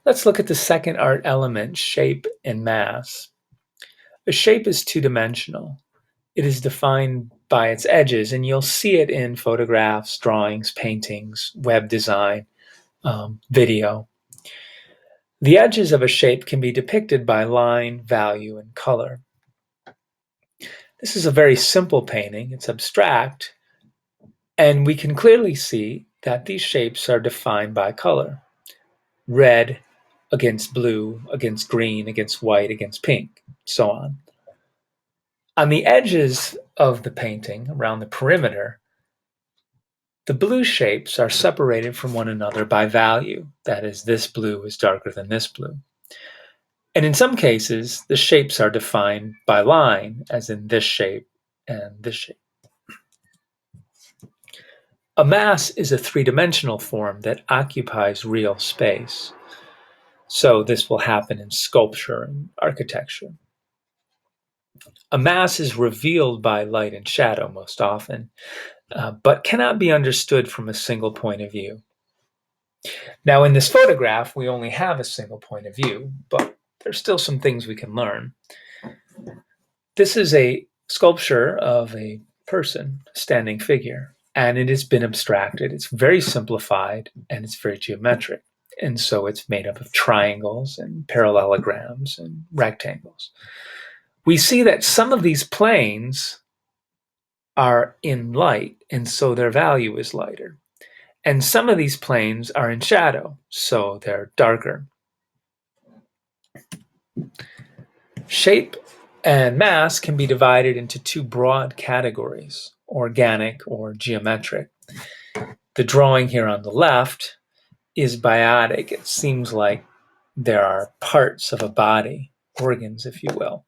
Let's look at the second art element, shape and mass. A shape is two-dimensional. It is defined by its edges, and you'll see it in photographs, drawings, paintings, web design, video. The edges of a shape can be depicted by line, value, and color. This is a very simple painting. It's abstract, and we can clearly see that these shapes are defined by color. Red against blue, against green, against white, against pink, so on. On the edges of the painting, around the perimeter, the blue shapes are separated from one another by value. That is, this blue is darker than this blue. And in some cases, the shapes are defined by line, as in this shape and this shape. A mass is a three-dimensional form that occupies real space. So this will happen in sculpture and architecture. A mass is revealed by light and shadow most often, but cannot be understood from a single point of view. Now, in this photograph, we only have a single point of view, but there's still some things we can learn. This is a sculpture of a person, standing figure, and it has been abstracted. It's very simplified, and it's very geometric. And so it's made up of triangles and parallelograms and rectangles. We see that some of these planes are in light, and so their value is lighter. And some of these planes are in shadow, so they're darker. Shape and mass can be divided into two broad categories, organic or geometric. The drawing here on the left is biotic. It seems like there are parts of a body, organs, if you will.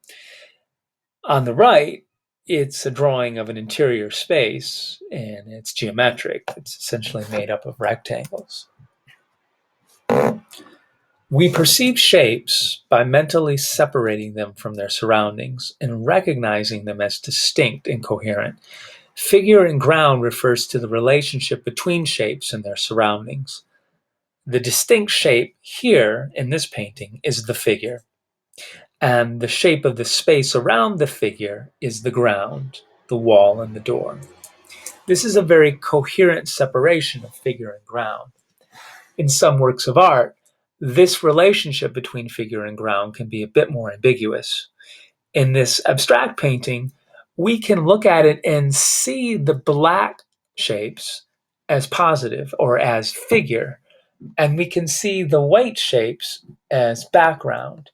On the right, it's a drawing of an interior space, and it's geometric. It's essentially made up of rectangles. We perceive shapes by mentally separating them from their surroundings and recognizing them as distinct and coherent. Figure and ground refers to the relationship between shapes and their surroundings. The distinct shape here in this painting is the figure, and the shape of the space around the figure is the ground, the wall, and the door. This is a very coherent separation of figure and ground. In some works of art, this relationship between figure and ground can be a bit more ambiguous. In this abstract painting, we can look at it and see the black shapes as positive or as figure, and we can see the white shapes as background.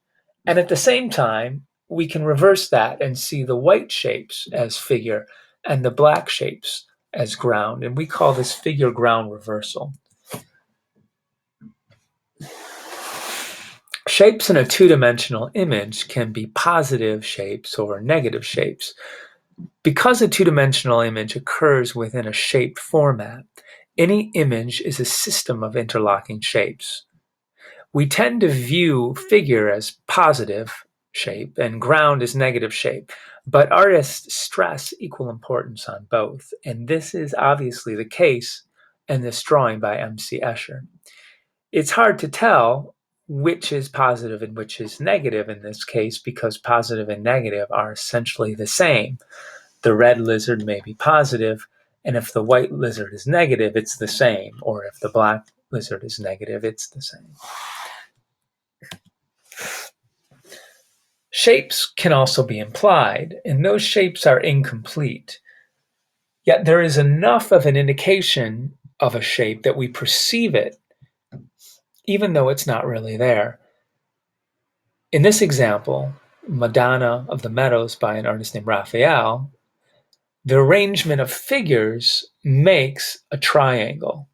And at the same time, we can reverse that and see the white shapes as figure and the black shapes as ground. And we call this figure-ground reversal. Shapes in a two-dimensional image can be positive shapes or negative shapes. Because a two-dimensional image occurs within a shaped format, any image is a system of interlocking shapes. We tend to view figure as positive shape and ground as negative shape, but artists stress equal importance on both, and this is obviously the case in this drawing by M.C. Escher. It's hard to tell which is positive and which is negative in this case because positive and negative are essentially the same. The red lizard may be positive, and if the white lizard is negative, it's the same, or if the black lizard is negative, it's the same. Shapes can also be implied, and those shapes are incomplete. Yet there is enough of an indication of a shape that we perceive it, even though it's not really there. In this example, Madonna of the Meadows by an artist named Raphael, the arrangement of figures makes a triangle.